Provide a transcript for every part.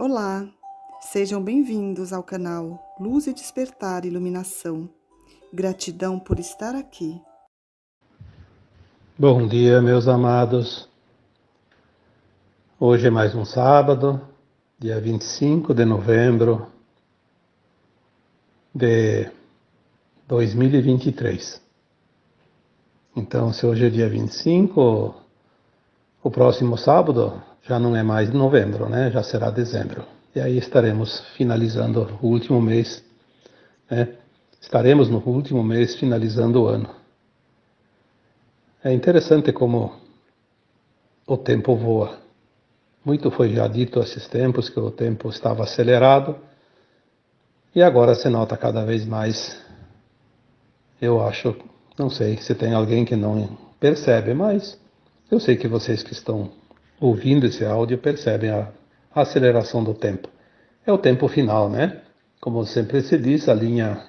Olá, sejam bem-vindos ao canal Luz e Despertar Iluminação. Gratidão por estar aqui. Bom dia, meus amados. Hoje é mais um sábado, dia 25 de novembro de 2023. Então, se hoje é dia 25, o próximo sábado já não é mais novembro, né? Já será dezembro. E aí estaremos finalizando o último mês, né? Estaremos no último mês finalizando o ano. É interessante como o tempo voa. Muito foi já dito esses tempos que o tempo estava acelerado e agora se nota cada vez mais. Eu acho, não sei se tem alguém que não percebe, mas eu sei que vocês que estão ouvindo esse áudio percebem a aceleração do tempo. É o tempo final, né? Como sempre se diz, a linha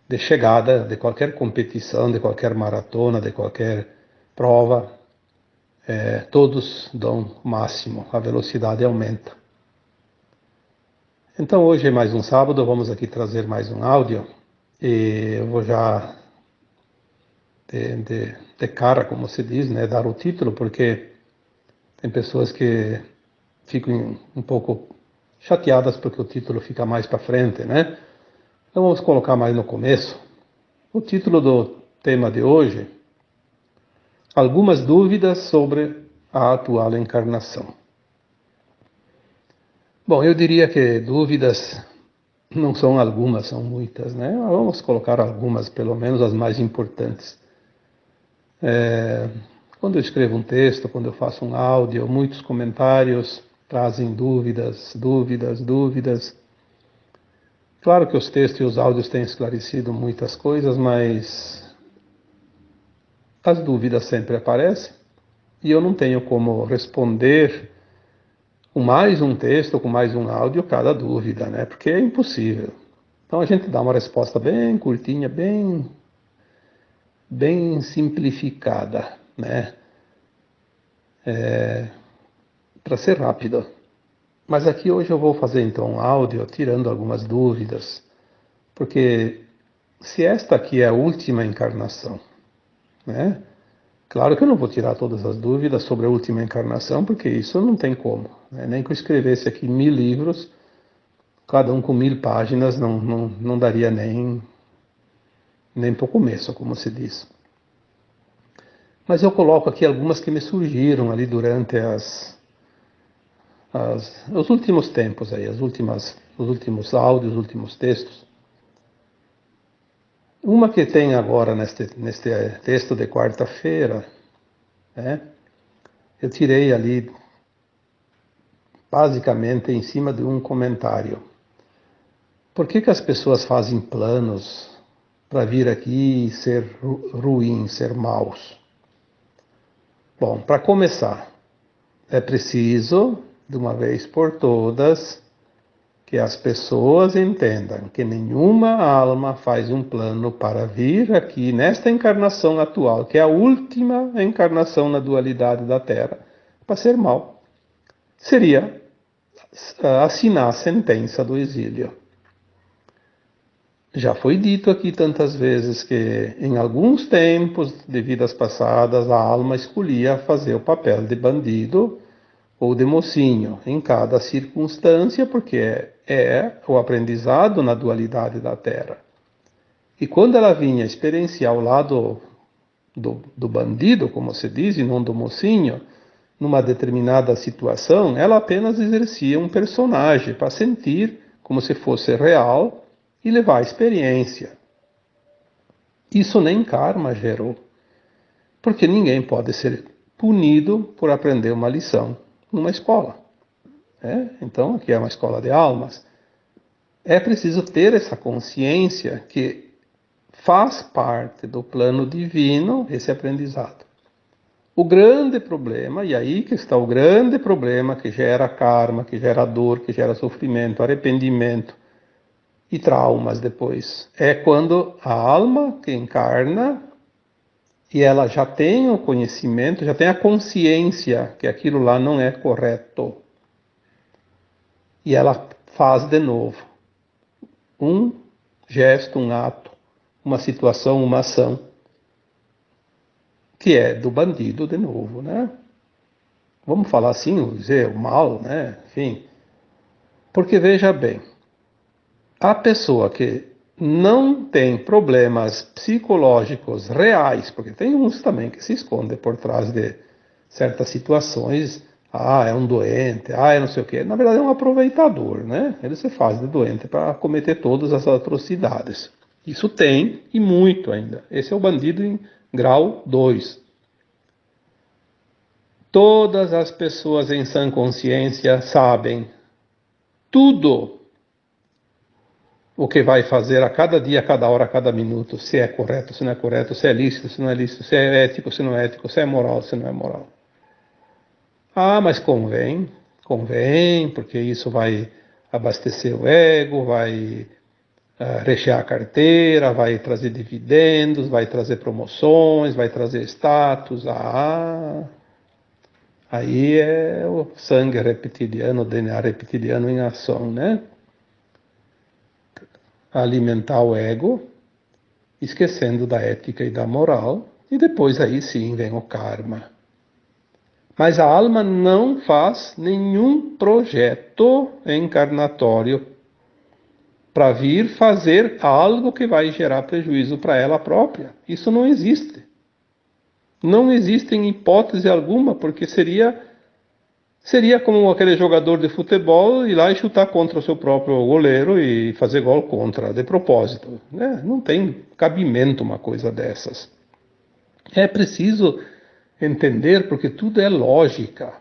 de chegada de qualquer competição, de qualquer maratona, de qualquer prova, todos dão o máximo, a velocidade aumenta. Então hoje é mais um sábado, vamos aqui trazer mais um áudio e eu vou já de cara, como se diz, né, dar o título, porque tem pessoas que ficam um pouco chateadas porque o título fica mais para frente, né? Então vamos colocar mais no começo. O título do tema de hoje: algumas dúvidas sobre a atual encarnação. Bom, eu diria que dúvidas não são algumas, são muitas, né? Vamos colocar algumas, pelo menos as mais importantes. Quando eu escrevo um texto, quando eu faço um áudio, muitos comentários trazem dúvidas, dúvidas, dúvidas. Claro que os textos e os áudios têm esclarecido muitas coisas, mas as dúvidas sempre aparecem e eu não tenho como responder com mais um texto, com mais um áudio, cada dúvida, né? Porque é impossível. Então a gente dá uma resposta bem curtinha, bem simplificada, né? Para ser rápido. Mas aqui hoje eu vou fazer então um áudio tirando algumas dúvidas, porque se esta aqui é a última encarnação, né? Claro que eu não vou tirar todas as dúvidas sobre a última encarnação, porque isso não tem como, né? Nem que eu escrevesse aqui 1000 livros, cada um com 1000 páginas, não daria nem para o começo, como se diz. Mas eu coloco aqui algumas que me surgiram ali durante os últimos tempos aí, os últimos áudios, os últimos textos. Uma que tem agora neste texto de quarta-feira, né, eu tirei ali basicamente em cima de um comentário. Por que as pessoas fazem planos para vir aqui e ser ruins, ser maus? Bom, para começar, é preciso, de uma vez por todas, que as pessoas entendam que nenhuma alma faz um plano para vir aqui nesta encarnação atual, que é a última encarnação na dualidade da Terra, para ser mal. Seria assinar a sentença do exílio. Já foi dito aqui tantas vezes que, em alguns tempos de vidas passadas, a alma escolhia fazer o papel de bandido ou de mocinho em cada circunstância, porque é o aprendizado na dualidade da Terra. E quando ela vinha experienciar o lado do bandido, como se diz, e não do mocinho, numa determinada situação, ela apenas exercia um personagem para sentir como se fosse real e levar a experiência. Isso nem karma gerou, porque ninguém pode ser punido por aprender uma lição numa escola. Então, aqui é uma escola de almas. É preciso ter essa consciência que faz parte do plano divino esse aprendizado. O grande problema, e aí que está o grande problema que gera karma, que gera dor, que gera sofrimento, arrependimento e traumas depois, é quando a alma que encarna e ela já tem o conhecimento, já tem a consciência que aquilo lá não é correto. e ela faz de novo um gesto, um ato, uma situação, uma ação, que é do bandido de novo, né? Vamos falar assim, dizer o mal, né? Enfim. Porque veja bem, a pessoa que não tem problemas psicológicos reais, porque tem uns também que se escondem por trás de certas situações, é um doente, é não sei o quê. Na verdade é um aproveitador, né? Ele se faz de doente para cometer todas as atrocidades. Isso tem, e muito ainda. Esse é o bandido em grau 2. Todas as pessoas em sã consciência sabem tudo o que vai fazer a cada dia, a cada hora, a cada minuto, se é correto, se não é correto, se é lícito, se não é lícito, se é ético, se não é ético, se é moral, se não é moral. Mas convém, porque isso vai abastecer o ego, vai rechear a carteira, vai trazer dividendos, vai trazer promoções, vai trazer status. Aí é o sangue reptiliano, o DNA reptiliano em ação, né? Alimentar o ego, esquecendo da ética e da moral, e depois aí sim vem o karma. Mas a alma não faz nenhum projeto encarnatório para vir fazer algo que vai gerar prejuízo para ela própria. Isso não existe. Não existe em hipótese alguma, porque seria como aquele jogador de futebol ir lá e chutar contra o seu próprio goleiro e fazer gol contra, de propósito. Não tem cabimento uma coisa dessas. É preciso entender, porque tudo é lógica.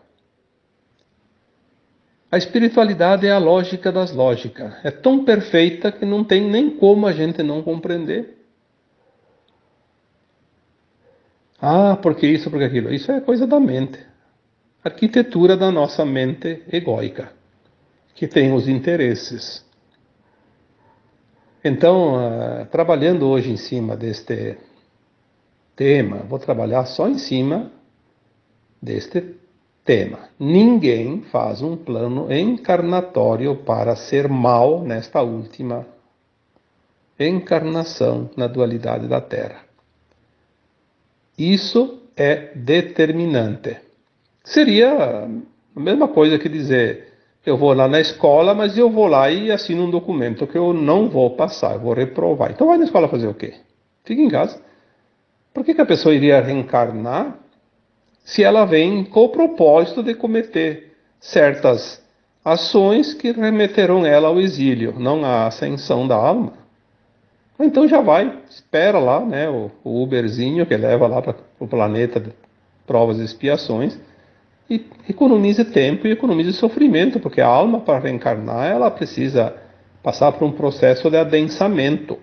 A espiritualidade é a lógica das lógicas. É tão perfeita que não tem nem como a gente não compreender. Porque isso, porque aquilo. Isso é coisa da mente. Arquitetura da nossa mente egóica, que tem os interesses. Então, trabalhando hoje em cima deste tema, vou trabalhar só em cima deste tema. Ninguém faz um plano encarnatório para ser mal nesta última encarnação na dualidade da Terra. Isso é determinante. Seria a mesma coisa que dizer, eu vou lá na escola, mas eu vou lá e assino um documento que eu não vou passar, eu vou reprovar. Então vai na escola fazer o quê? Fica em casa. Por que a pessoa iria reencarnar se ela vem com o propósito de cometer certas ações que remeterão ela ao exílio, não à ascensão da alma? Então já vai, espera lá, né, o Uberzinho que leva lá para o planeta de provas e expiações, e economize tempo e economize sofrimento, porque a alma, para reencarnar, ela precisa passar por um processo de adensamento.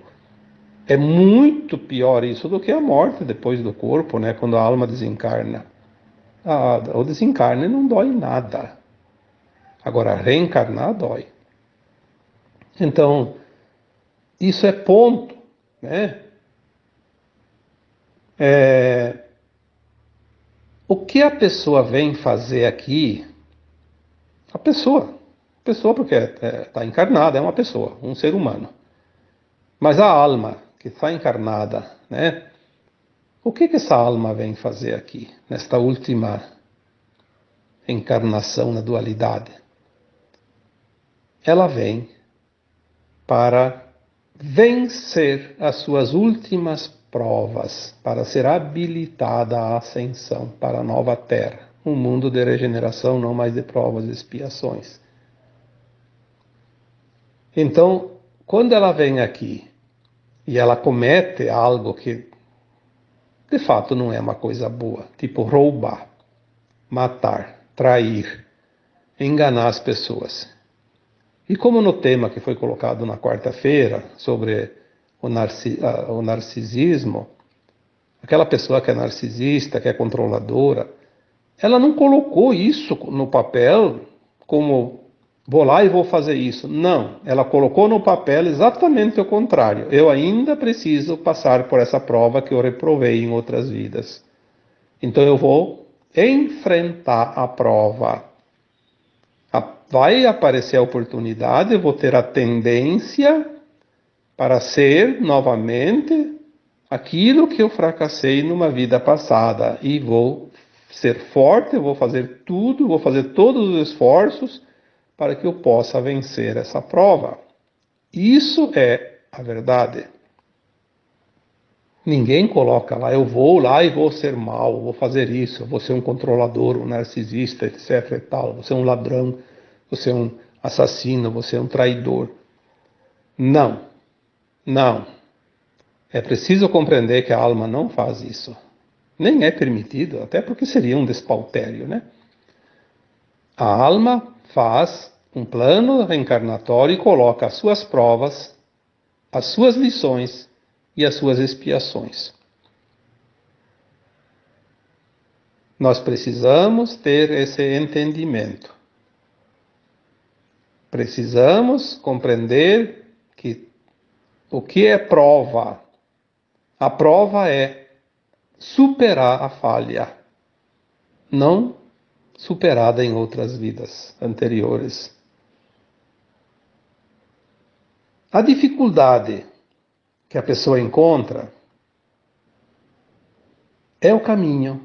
É muito pior isso do que a morte depois do corpo, né, quando a alma desencarna. O desencarne não dói nada. Agora, reencarnar dói. Então, isso é ponto, né? O que a pessoa vem fazer aqui, a pessoa porque está encarnada, é uma pessoa, um ser humano. Mas a alma que está encarnada, né? O que essa alma vem fazer aqui, nesta última encarnação na dualidade? Ela vem para vencer as suas últimas provas, para ser habilitada à ascensão para a nova terra, um mundo de regeneração, não mais de provas e expiações. Então, quando ela vem aqui e ela comete algo que de fato não é uma coisa boa, tipo roubar, matar, trair, enganar as pessoas. E como no tema que foi colocado na quarta-feira sobre o narcisismo, aquela pessoa que é narcisista, que é controladora, ela não colocou isso no papel como vou lá e vou fazer isso. Não, ela colocou no papel exatamente o contrário. Eu ainda preciso passar por essa prova que eu reprovei em outras vidas. Então eu vou enfrentar a prova. vai aparecer a oportunidade, eu vou ter a tendência para ser novamente aquilo que eu fracassei numa vida passada. E vou ser forte, eu vou fazer tudo, vou fazer todos os esforços para que eu possa vencer essa prova. Isso é a verdade. Ninguém coloca lá, eu vou lá e vou ser mal, vou fazer isso, vou ser um controlador, um narcisista, etc e tal, vou ser um ladrão, vou ser um assassino, vou ser um traidor. Não, não. É preciso compreender que a alma não faz isso. Nem é permitido, até porque seria um despautério, né? A alma faz um plano reencarnatório e coloca as suas provas, as suas lições e as suas expiações. Nós precisamos ter esse entendimento. Precisamos compreender que o que é prova? A prova é superar a falha, não superada em outras vidas anteriores. A dificuldade que a pessoa encontra é o caminho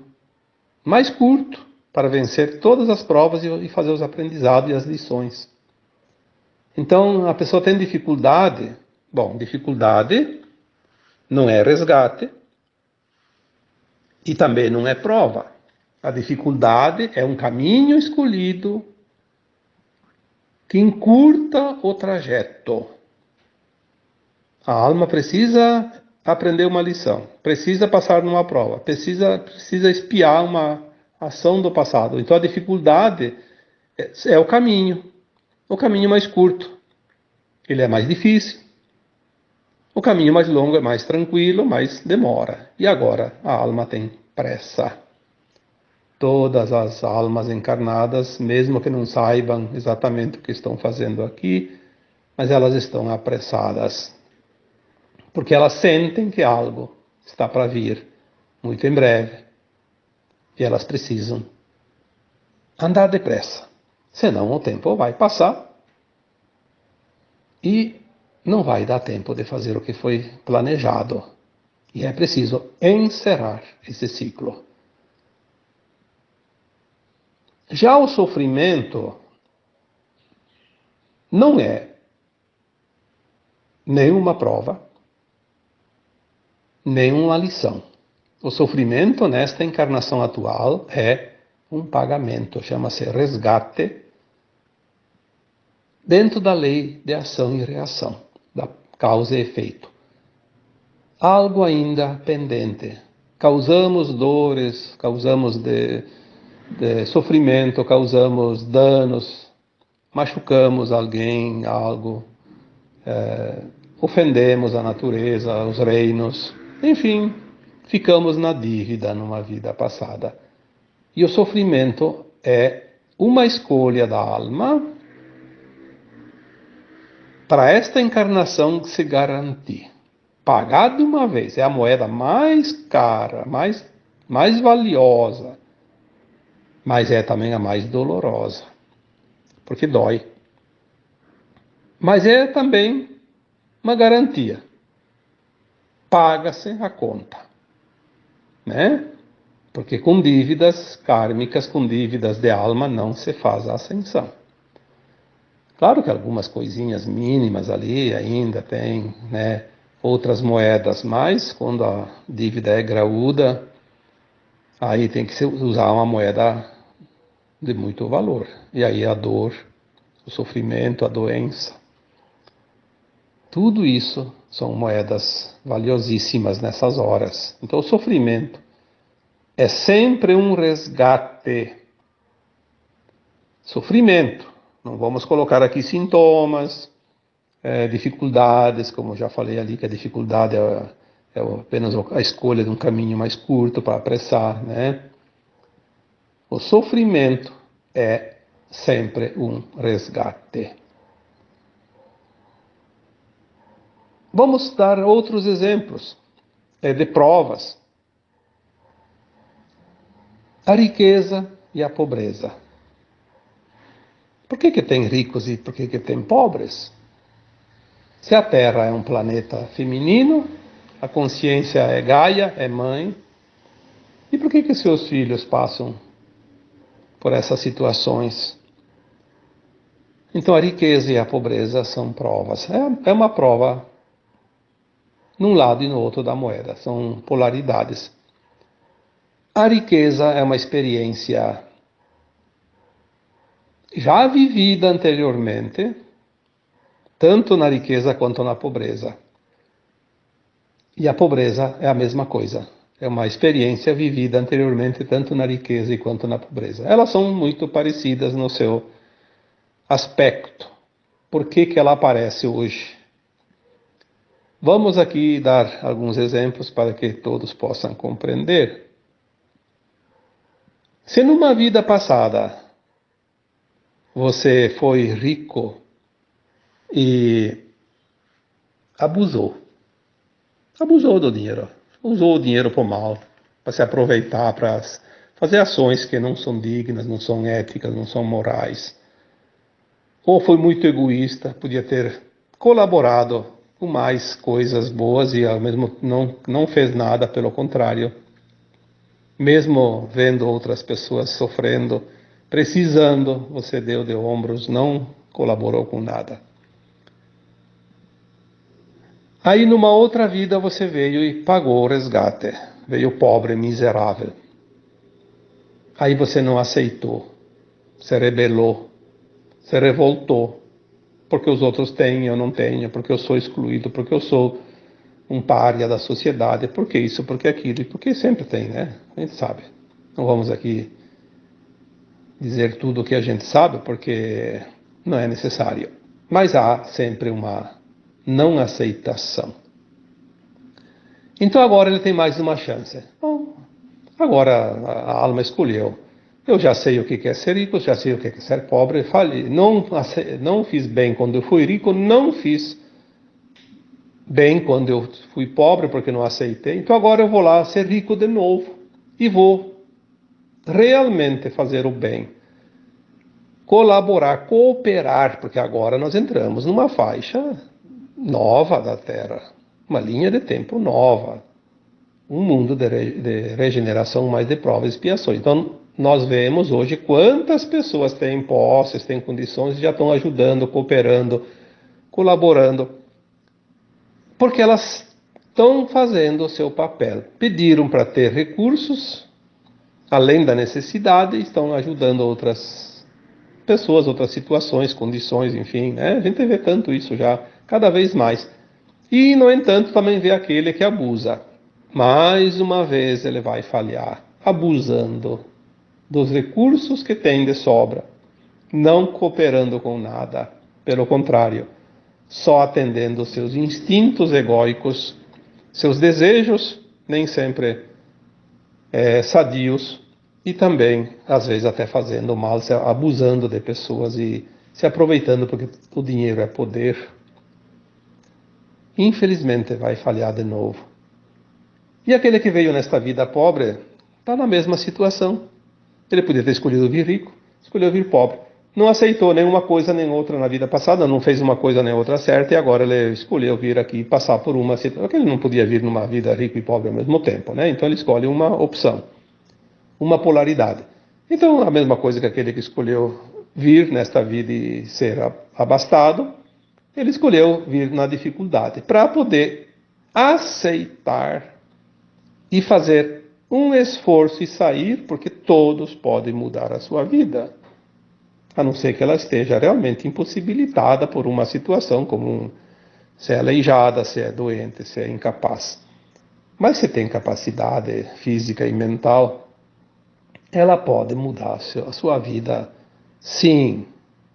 mais curto para vencer todas as provas e fazer os aprendizados e as lições. Então, a pessoa tem dificuldade. Bom, dificuldade não é resgate e também não é prova. A dificuldade é um caminho escolhido que encurta o trajeto. A alma precisa aprender uma lição, precisa passar numa prova, precisa espiar uma ação do passado. Então a dificuldade é o caminho mais curto. Ele é mais difícil. O caminho mais longo é mais tranquilo, mas demora. E agora a alma tem pressa. Todas as almas encarnadas, mesmo que não saibam exatamente o que estão fazendo aqui, mas elas estão apressadas. Porque elas sentem que algo está para vir muito em breve. E elas precisam andar depressa. Senão o tempo vai passar e não vai dar tempo de fazer o que foi planejado. E é preciso encerrar esse ciclo. Já o sofrimento não é nenhuma prova, nenhuma lição. O sofrimento nesta encarnação atual é um pagamento, chama-se resgate, dentro da lei de ação e reação, da causa e efeito. Algo ainda pendente. Causamos dores, causamos de sofrimento, causamos danos, machucamos alguém, algo, ofendemos a natureza, os reinos, enfim, ficamos na dívida numa vida passada. E o sofrimento é uma escolha da alma para esta encarnação se garantir. Pagar de uma vez é a moeda mais cara, mais valiosa, mas é também a mais dolorosa, porque dói. Mas é também uma garantia. Paga-se a conta, né? Porque com dívidas kármicas, com dívidas de alma, não se faz a ascensão. Claro que algumas coisinhas mínimas ali ainda tem, né, outras moedas, mas quando a dívida é graúda, aí tem que usar uma moeda de muito valor. E aí a dor, o sofrimento, a doença, tudo isso são moedas valiosíssimas nessas horas. Então o sofrimento é sempre um resgate. Sofrimento. Não vamos colocar aqui sintomas, dificuldades, como já falei ali, que a dificuldade é apenas a escolha de um caminho mais curto para apressar, né? O sofrimento é sempre um resgate. Vamos dar outros exemplos de provas. A riqueza e a pobreza. Por que tem ricos e por que tem pobres? Se a Terra é um planeta feminino, a consciência é Gaia, é mãe, e por que seus filhos passam por essas situações? Então a riqueza e a pobreza são provas. É uma prova num lado e no outro da moeda, são polaridades. A riqueza é uma experiência já vivida anteriormente, tanto na riqueza quanto na pobreza. E a pobreza é a mesma coisa. É uma experiência vivida anteriormente, tanto na riqueza quanto na pobreza. Elas são muito parecidas no seu aspecto. Por que ela aparece hoje? Vamos aqui dar alguns exemplos para que todos possam compreender. Se numa vida passada você foi rico e abusou do dinheiro, usou o dinheiro para o mal, para se aproveitar, para fazer ações que não são dignas, não são éticas, não são morais. Ou foi muito egoísta, podia ter colaborado com mais coisas boas e ao mesmo não fez nada, pelo contrário. Mesmo vendo outras pessoas sofrendo, precisando, você deu de ombros, não colaborou com nada. Aí numa outra vida você veio e pagou o resgate, veio pobre, miserável. Aí você não aceitou, se rebelou, se revoltou, porque os outros têm, eu não tenho, porque eu sou excluído, porque eu sou um pária da sociedade, porque isso, porque aquilo, porque sempre tem, né? A gente sabe. Não vamos aqui dizer tudo o que a gente sabe, porque não é necessário. Mas há sempre uma não aceitação. Então agora ele tem mais uma chance. Bom, agora a alma escolheu. Eu já sei o que é ser rico, já sei o que é ser pobre. Falei, não fiz bem quando eu fui rico, não fiz bem quando eu fui pobre porque não aceitei. Então agora eu vou lá ser rico de novo e vou realmente fazer o bem. Colaborar, cooperar, porque agora nós entramos numa faixa nova da Terra, uma linha de tempo nova, um mundo de regeneração, mais de provas e expiações. Então nós vemos hoje quantas pessoas têm posses, têm condições e já estão ajudando, cooperando, colaborando, porque elas estão fazendo o seu papel. Pediram para ter recursos, além da necessidade, estão ajudando outras pessoas, outras situações, condições, enfim, né? A gente vê tanto isso já, cada vez mais. E, no entanto, também vê aquele que abusa. Mais uma vez ele vai falhar, abusando dos recursos que tem de sobra, não cooperando com nada, pelo contrário, só atendendo seus instintos egóicos, seus desejos, nem sempre sadios, e também, às vezes, até fazendo mal, abusando de pessoas e se aproveitando porque o dinheiro é poder. Infelizmente vai falhar de novo. E aquele que veio nesta vida pobre está na mesma situação. Ele podia ter escolhido vir rico, escolheu vir pobre. Não aceitou nenhuma coisa nem outra na vida passada, não fez uma coisa nem outra certa, e agora ele escolheu vir aqui e passar por uma situação. Porque ele não podia vir numa vida rico e pobre ao mesmo tempo, né? Então ele escolhe uma opção, uma polaridade. Então a mesma coisa que aquele que escolheu vir nesta vida e ser abastado, ele escolheu vir na dificuldade, para poder aceitar e fazer um esforço e sair, porque todos podem mudar a sua vida, a não ser que ela esteja realmente impossibilitada por uma situação como se é aleijada, se é doente, se é incapaz. Mas se tem capacidade física e mental, ela pode mudar a sua vida, sim.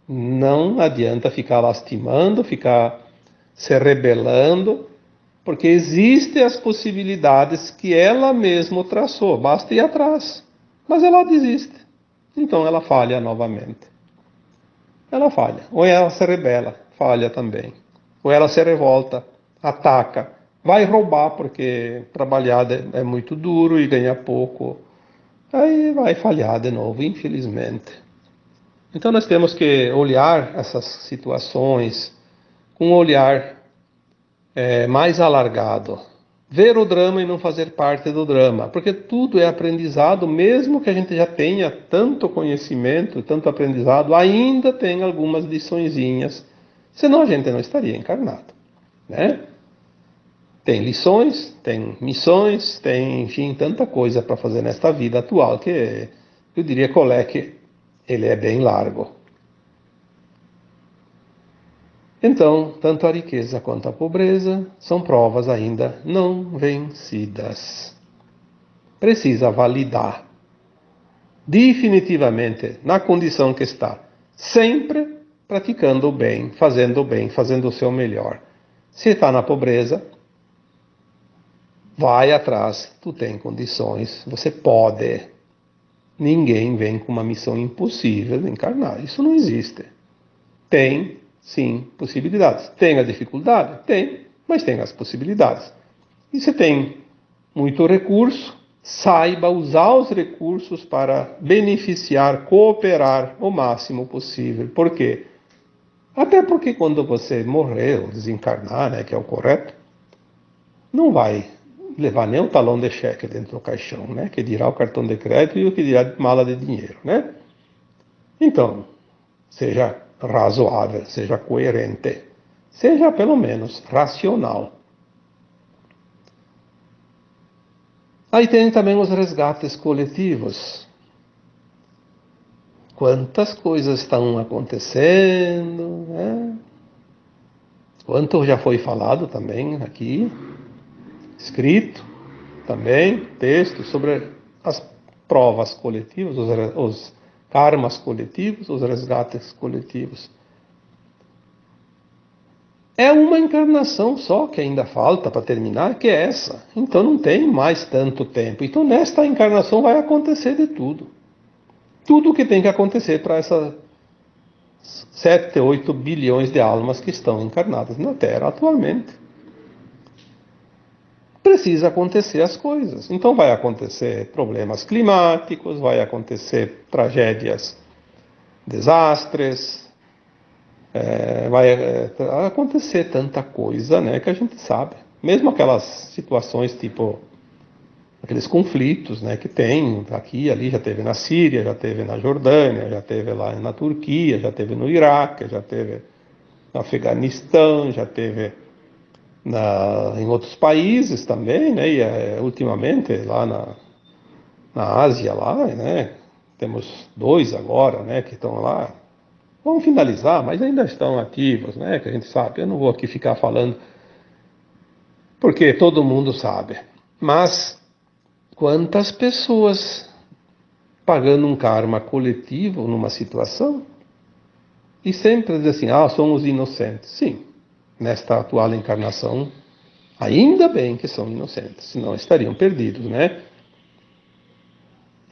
Não adianta ficar lastimando, ficar se rebelando, porque existem as possibilidades que ela mesma traçou, basta ir atrás. Mas ela desiste, então ela falha novamente. Ela falha, ou ela se rebela, falha também. Ou ela se revolta, ataca, vai roubar porque trabalhar é muito duro e ganha pouco. Aí vai falhar de novo, infelizmente. Então nós temos que olhar essas situações com um olhar mais alargado. Ver o drama e não fazer parte do drama, porque tudo é aprendizado, mesmo que a gente já tenha tanto conhecimento, tanto aprendizado, ainda tem algumas liçõezinhas, senão a gente não estaria encarnado, né? Tem lições, tem missões, tem, enfim, tanta coisa para fazer nesta vida atual que eu diria que o leque ele é bem largo. Então, tanto a riqueza quanto a pobreza são provas ainda não vencidas. Precisa validar definitivamente na condição que está, sempre praticando o bem, fazendo o seu melhor. Se está na pobreza, vai atrás, tu tem condições, você pode. Ninguém vem com uma missão impossível de encarnar, isso não existe. Tem, sim, possibilidades. Tem a dificuldade? Tem, mas tem as possibilidades. E se tem muito recurso, saiba usar os recursos para beneficiar, cooperar o máximo possível. Por quê? Até porque quando você morrer ou desencarnar, né, que é o correto, não vai levar nem o talão de cheque dentro do caixão, né, que dirá o cartão de crédito e o que dirá mala de dinheiro, né? Então, seja razoável, seja coerente, seja pelo menos racional. Aí tem também os resgates coletivos. Quantas coisas estão acontecendo, né? Quanto já foi falado também aqui, escrito também, texto sobre as provas coletivas, os karmas coletivos, os resgates coletivos. É uma encarnação só que ainda falta para terminar, que é essa. Então não tem mais tanto tempo. Então nesta encarnação vai acontecer de tudo. Tudo o que tem que acontecer para essas 7, 8 bilhões de almas que estão encarnadas na Terra atualmente. Precisa acontecer as coisas. Então vai acontecer problemas climáticos, vai acontecer tragédias, desastres, vai acontecer tanta coisa, né, que a gente sabe. Mesmo aquelas situações tipo aqueles conflitos, né, que tem aqui, ali, já teve na Síria, já teve na Jordânia, já teve lá na Turquia, já teve no Iraque, já teve no Afeganistão, já teve em outros países também, né, e ultimamente lá na Ásia, lá, né, temos 2 agora, né, que estão lá. Vão finalizar, mas ainda estão ativos, né, que a gente sabe. Eu não vou aqui ficar falando, porque todo mundo sabe. Mas quantas pessoas pagando um karma coletivo numa situação e sempre diz assim, somos inocentes. Sim, nesta atual encarnação, ainda bem que são inocentes, senão estariam perdidos, né?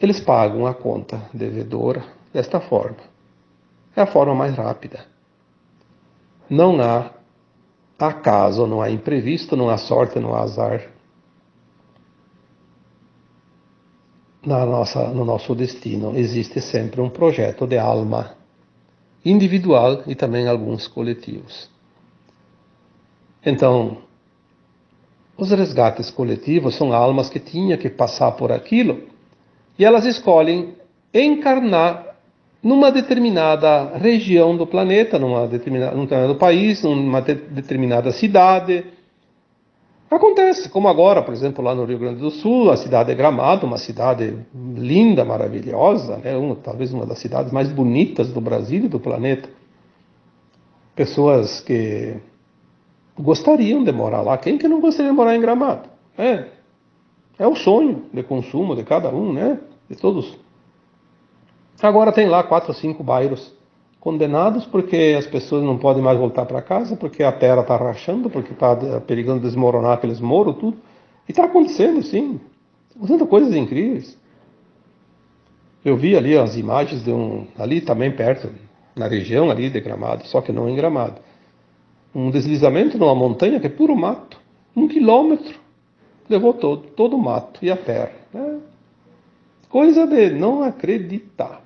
Eles pagam a conta devedora desta forma. É a forma mais rápida. Não há acaso, não há imprevisto, não há sorte, não há azar no nosso destino. Existe sempre um projeto de alma individual e também alguns coletivos. Então, os resgates coletivos são almas que tinham que passar por aquilo e elas escolhem encarnar numa determinada região do planeta, num determinado país, numa determinada cidade. Acontece, como agora, por exemplo, lá no Rio Grande do Sul, a cidade de Gramado, uma cidade linda, maravilhosa, né? Talvez uma das cidades mais bonitas do Brasil e do planeta. Pessoas que gostariam de morar lá. Quem que não gostaria de morar em Gramado? É o sonho de consumo de cada um, né? De todos. Agora tem lá 4 ou 5 bairros condenados porque as pessoas não podem mais voltar para casa, porque a terra está rachando, porque está perigando desmoronar aqueles muros, tudo. E está acontecendo, sim. Fazendo coisas incríveis. Eu vi ali as imagens ali também perto, na região ali de Gramado, só que não em Gramado. Um deslizamento numa montanha que é puro mato. 1 quilômetro. Levou todo o mato e a terra. Né? Coisa de não acreditar.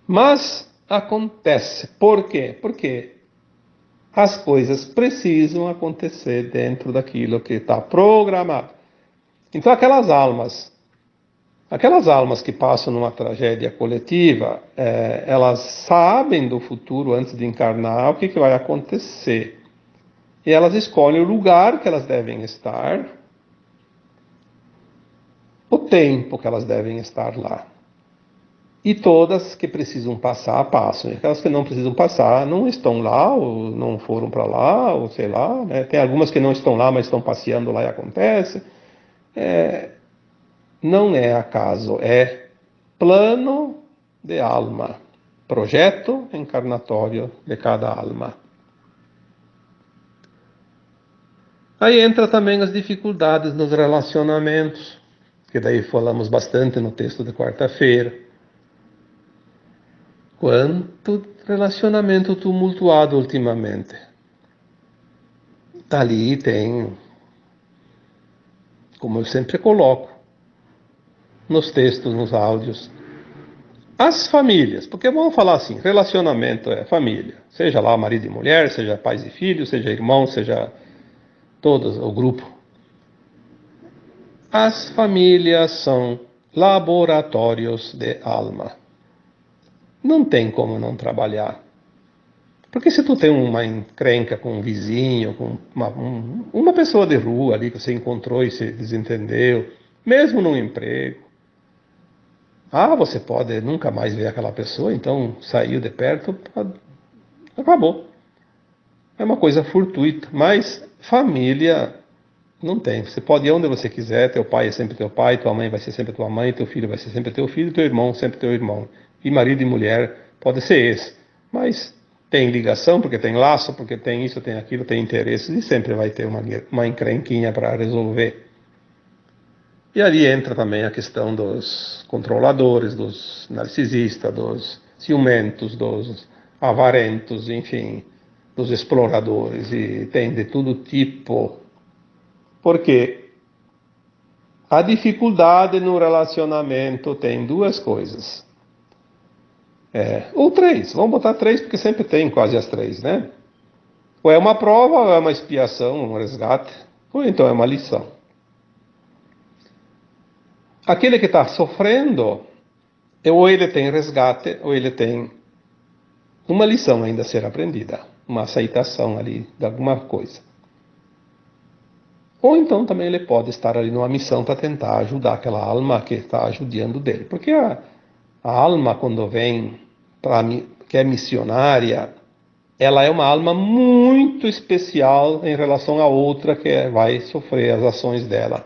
Mas acontece. Por quê? Porque as coisas precisam acontecer dentro daquilo que está programado. Então aquelas almas que passam numa tragédia coletiva, elas sabem do futuro antes de encarnar o que vai acontecer. E elas escolhem o lugar que elas devem estar, o tempo que elas devem estar lá. E todas que precisam passar, passam. E aquelas que não precisam passar, não estão lá, ou não foram para lá, ou sei lá. Né? Tem algumas que não estão lá, mas estão passeando lá e acontece. Não é acaso, é plano de alma. Projeto encarnatório de cada alma. Aí entra também as dificuldades nos relacionamentos, que daí falamos bastante no texto de quarta-feira. Quanto relacionamento tumultuado ultimamente. Ali tem, como eu sempre coloco, nos textos, nos áudios, as famílias, porque vamos falar assim, relacionamento é família, seja lá marido e mulher, seja pais e filhos, seja irmão, seja todos, o grupo. As famílias são laboratórios de alma. Não tem como não trabalhar. Porque se tu tem uma encrenca com um vizinho, com uma pessoa de rua ali que você encontrou e se desentendeu, mesmo num emprego, você pode nunca mais ver aquela pessoa, então saiu de perto, acabou. É uma coisa fortuita, mas família não tem. Você pode ir onde você quiser, teu pai é sempre teu pai, tua mãe vai ser sempre tua mãe, teu filho vai ser sempre teu filho, teu irmão sempre teu irmão. E marido e mulher pode ser esse. Mas tem ligação, porque tem laço, porque tem isso, tem aquilo, tem interesses, e sempre vai ter uma encrenquinha para resolver. E ali entra também a questão dos controladores, dos narcisistas, dos ciumentos, dos avarentos, enfim, dos exploradores, e tem de todo tipo. Porque a dificuldade no relacionamento tem duas coisas. Ou três, vamos botar três, porque sempre tem quase as três, né? Ou é uma prova, ou é uma expiação, um resgate, ou então é uma lição. Aquele que está sofrendo, ou ele tem resgate, ou ele tem uma lição ainda a ser aprendida, uma aceitação ali de alguma coisa. Ou então também ele pode estar ali numa missão para tentar ajudar aquela alma que está ajudando dele. Porque a alma, quando vem, que é missionária, ela é uma alma muito especial em relação a outra que vai sofrer as ações dela.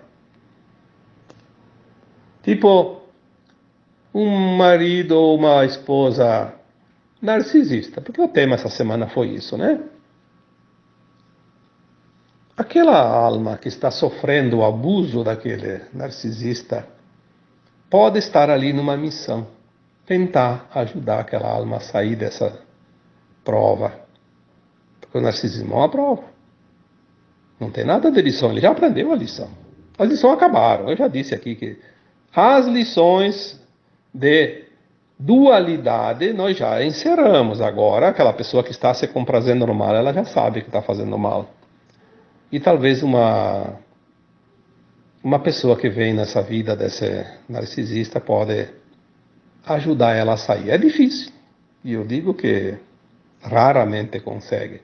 Tipo, um marido ou uma esposa narcisista, porque o tema essa semana foi isso, né? Aquela alma que está sofrendo o abuso daquele narcisista pode estar ali numa missão, tentar ajudar aquela alma a sair dessa prova. Porque o narcisismo é uma prova. Não tem nada de lição, ele já aprendeu a lição. As lições acabaram. Eu já disse aqui que as lições de dualidade nós já encerramos. Agora, aquela pessoa que está se comprazendo no mal, ela já sabe que está fazendo mal. E talvez uma pessoa que vem nessa vida desse narcisista pode ajudar ela a sair. É difícil. E eu digo que raramente consegue.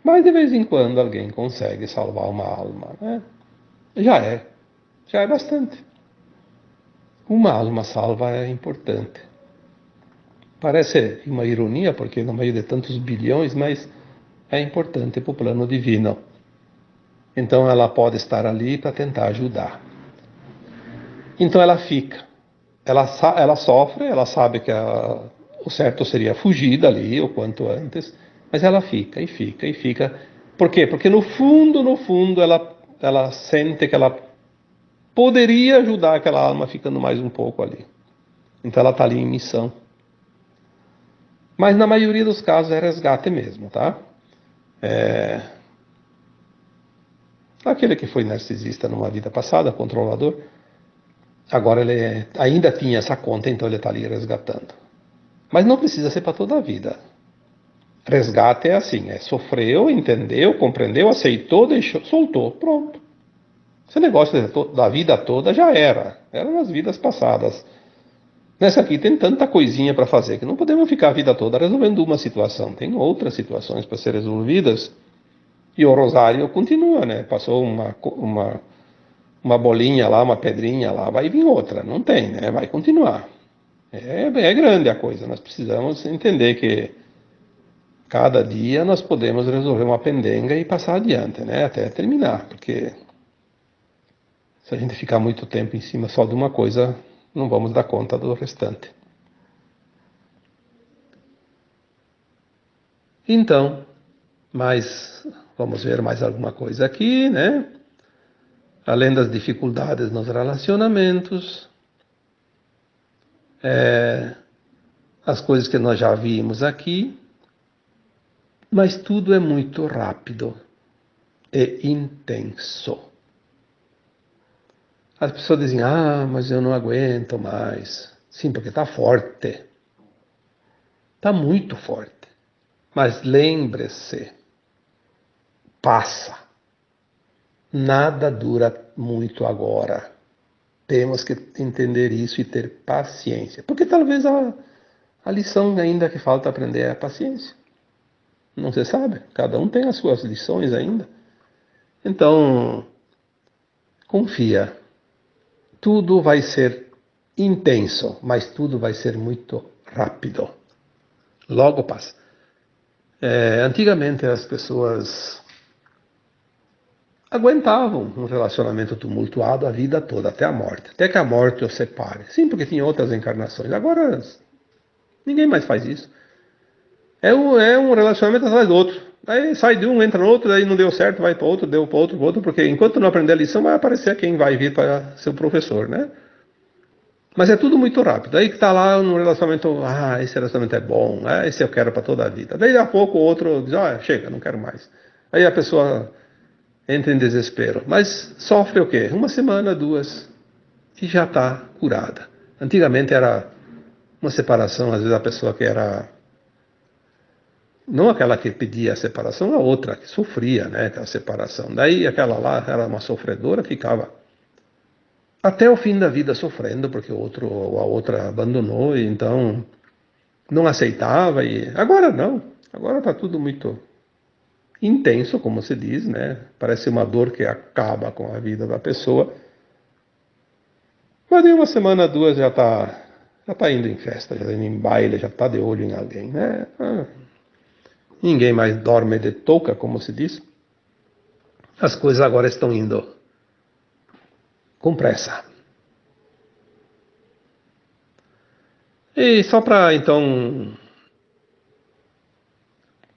Mas de vez em quando alguém consegue salvar uma alma, né? Já é bastante. Uma alma salva é importante. Parece uma ironia, porque no meio de tantos bilhões, mas é importante para o plano divino. Então ela pode estar ali para tentar ajudar. Então ela fica. Ela sofre, ela sabe que o certo seria fugir dali o quanto antes, mas ela fica e fica e fica. Por quê? Porque no fundo, ela sente que ela poderia ajudar aquela alma ficando mais um pouco ali. Então ela está ali em missão. Mas na maioria dos casos é resgate mesmo, tá? Aquele que foi narcisista numa vida passada, controlador, agora ele ainda tinha essa conta, então ele está ali resgatando. Mas não precisa ser para toda a vida. Resgate é assim, sofreu, entendeu, compreendeu, aceitou, deixou, soltou, pronto. Esse negócio da vida toda já era nas vidas passadas. Nessa aqui tem tanta coisinha para fazer que não podemos ficar a vida toda resolvendo uma situação. Tem outras situações para ser resolvidas. E o rosário continua, né? Passou uma bolinha lá, uma pedrinha lá, vai vir outra. Não tem, né? Vai continuar. É grande a coisa. Nós precisamos entender que cada dia nós podemos resolver uma pendenga e passar adiante, né? Até terminar, porque se a gente ficar muito tempo em cima só de uma coisa, não vamos dar conta do restante. Então, vamos ver mais alguma coisa aqui, né? Além das dificuldades nos relacionamentos, as coisas que nós já vimos aqui, mas tudo é muito rápido e intenso. As pessoas dizem, mas eu não aguento mais. Sim, porque está forte. Está muito forte. Mas lembre-se, passa. Nada dura muito agora. Temos que entender isso e ter paciência. Porque talvez a lição ainda que falta aprender é a paciência. Não se sabe. Cada um tem as suas lições ainda. Então, confia. Tudo vai ser intenso, mas tudo vai ser muito rápido. Logo passa. Antigamente as pessoas aguentavam um relacionamento tumultuado a vida toda, até a morte. Até que a morte os separe. Sim, porque tinha outras encarnações. Agora, ninguém mais faz isso. É um relacionamento atrás do outro. Aí sai de um, entra no outro, daí não deu certo, vai para outro, deu para outro, porque enquanto não aprender a lição, vai aparecer quem vai vir para ser o professor, né? Mas é tudo muito rápido. Aí que está lá no relacionamento, esse relacionamento é bom, esse eu quero para toda a vida. Daí a pouco o outro diz, chega, não quero mais. Aí a pessoa entra em desespero. Mas sofre o quê? Uma semana, 2, e já está curada. Antigamente era uma separação, às vezes a pessoa que era... Não aquela que pedia a separação, a outra que sofria, né, aquela separação. Daí aquela lá era uma sofredora, ficava até o fim da vida sofrendo, porque o outro ou a outra abandonou, e então não aceitava. E agora não, agora está tudo muito intenso, como se diz, né? Parece uma dor que acaba com a vida da pessoa. Mas em uma semana, 2 já tá indo em festa, já está indo em baile, já está de olho em alguém, né? Ninguém mais dorme de touca, como se diz. As coisas agora estão indo com pressa. E só para, então,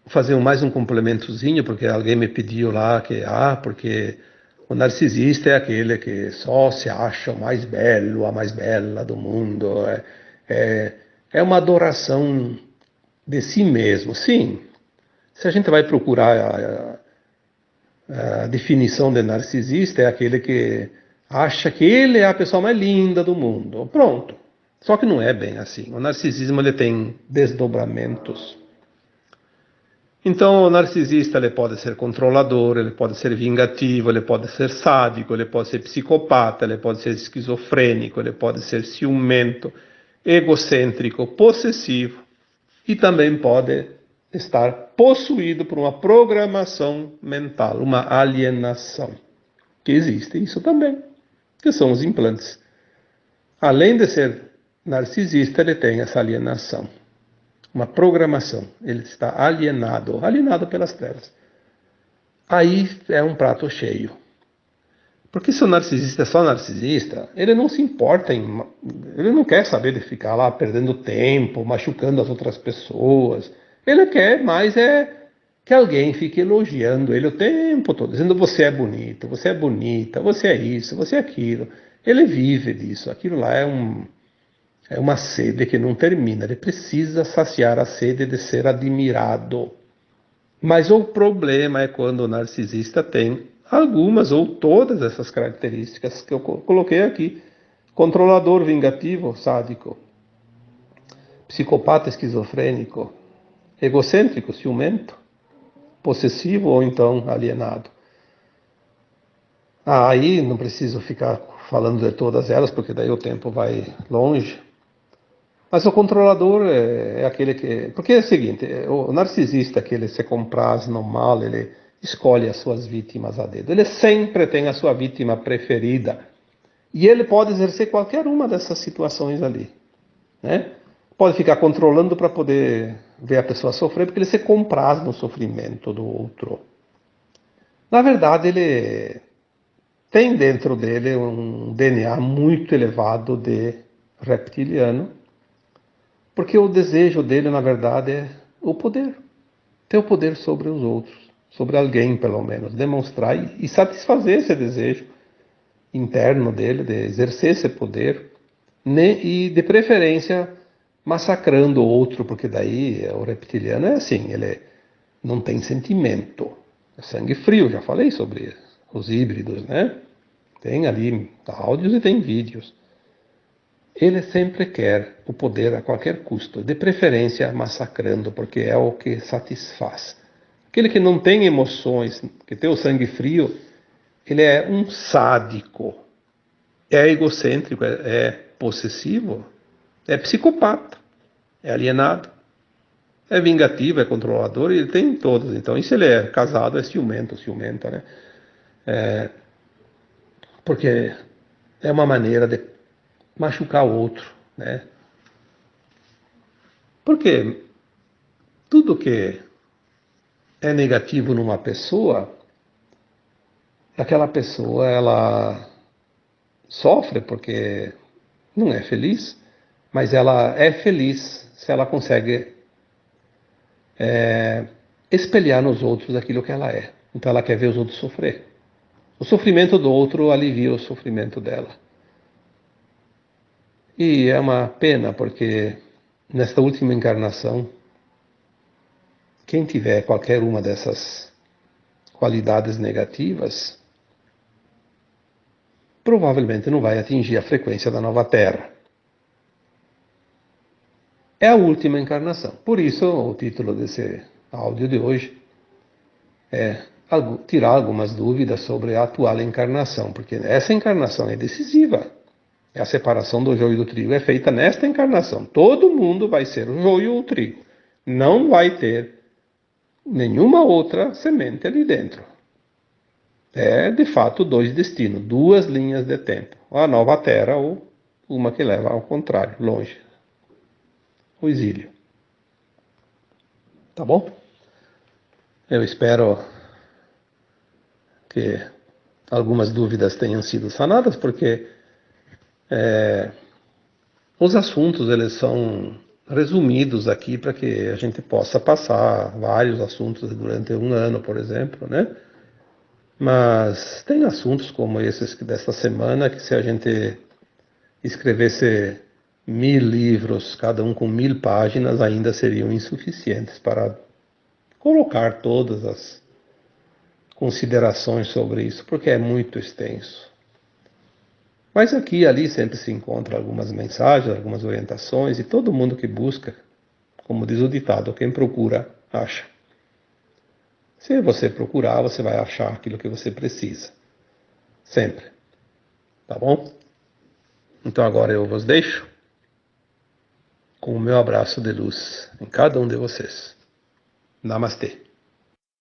fazer mais um complementozinho, porque alguém me pediu lá que, porque o narcisista é aquele que só se acha o mais belo, a mais bela do mundo. É uma adoração de si mesmo. Sim, se a gente vai procurar a definição de narcisista, é aquele que acha que ele é a pessoa mais linda do mundo. Pronto. Só que não é bem assim. O narcisismo ele tem desdobramentos. Então, o narcisista ele pode ser controlador, ele pode ser vingativo, ele pode ser sádico, ele pode ser psicopata, ele pode ser esquizofrênico, ele pode ser ciumento, egocêntrico, possessivo e também pode estar possuído por uma programação mental, uma alienação, que existe isso também, que são os implantes. Além de ser narcisista, ele tem essa alienação, uma programação, ele está alienado pelas trevas. Aí é um prato cheio. Porque se o narcisista é só narcisista, ele não se importa ele não quer saber de ficar lá perdendo tempo, machucando as outras pessoas. Ele quer mais que alguém fique elogiando ele o tempo todo, dizendo você é bonito, você é bonita, você é isso, você é aquilo. Ele vive disso, aquilo lá é uma sede que não termina, ele precisa saciar a sede de ser admirado. Mas o problema é quando o narcisista tem algumas ou todas essas características que eu coloquei aqui. Controlador, vingativo, sádico, psicopata esquizofrênico, egocêntrico, ciumento, possessivo ou então alienado. Aí não preciso ficar falando de todas elas, porque daí o tempo vai longe. Mas o controlador é aquele que... Porque é o seguinte, o narcisista, que ele se compraz no mal, ele escolhe as suas vítimas a dedo. Ele sempre tem a sua vítima preferida. E ele pode exercer qualquer uma dessas situações ali, né? Pode ficar controlando para poder ver a pessoa sofrer, porque ele se compraz no sofrimento do outro. Na verdade, ele tem dentro dele um DNA muito elevado de reptiliano, porque o desejo dele, na verdade, é o poder. Ter o poder sobre os outros, sobre alguém, pelo menos. Demonstrar e satisfazer esse desejo interno dele, de exercer esse poder, né? E, de preferência, massacrando o outro, porque daí o reptiliano é assim, ele não tem sentimento. É sangue frio, já falei sobre os híbridos, né? Tem ali áudios e tem vídeos. Ele sempre quer o poder a qualquer custo, de preferência massacrando, porque é o que satisfaz. Aquele que não tem emoções, que tem o sangue frio, ele é um sádico, é egocêntrico, é possessivo, é psicopata, é alienado, é vingativo, é controlador, e ele tem todos. Então, e se ele é casado, é ciumento, ciumenta, né? Porque é uma maneira de machucar o outro, né? Porque tudo que é negativo numa pessoa, aquela pessoa ela sofre porque não é feliz, mas ela é feliz se ela consegue espelhar nos outros aquilo que ela é. Então ela quer ver os outros sofrer. O sofrimento do outro alivia o sofrimento dela. E é uma pena porque nesta última encarnação, quem tiver qualquer uma dessas qualidades negativas, provavelmente não vai atingir a frequência da nova Terra. É a última encarnação. Por isso, o título desse áudio de hoje é tirar algumas dúvidas sobre a atual encarnação, porque essa encarnação é decisiva. A separação do joio e do trigo é feita nesta encarnação. Todo mundo vai ser o joio ou o trigo. Não vai ter nenhuma outra semente ali dentro. É, de fato, dois destinos, duas linhas de tempo. A nova terra ou uma que leva ao contrário, longe. O exílio. Tá bom? Eu espero que algumas dúvidas tenham sido sanadas, porque os assuntos eles são resumidos aqui para que a gente possa passar vários assuntos durante um ano, por exemplo, né? Mas tem assuntos como esses desta semana que se a gente escrevesse 1000 livros, cada um com 1000 páginas, ainda seriam insuficientes para colocar todas as considerações sobre isso, porque é muito extenso. Mas aqui e ali sempre se encontra algumas mensagens, algumas orientações, e todo mundo que busca, como diz o ditado, quem procura, acha. Se você procurar, você vai achar aquilo que você precisa. Sempre. Tá bom? Então agora eu vos deixo com o meu abraço de luz em cada um de vocês. Namastê.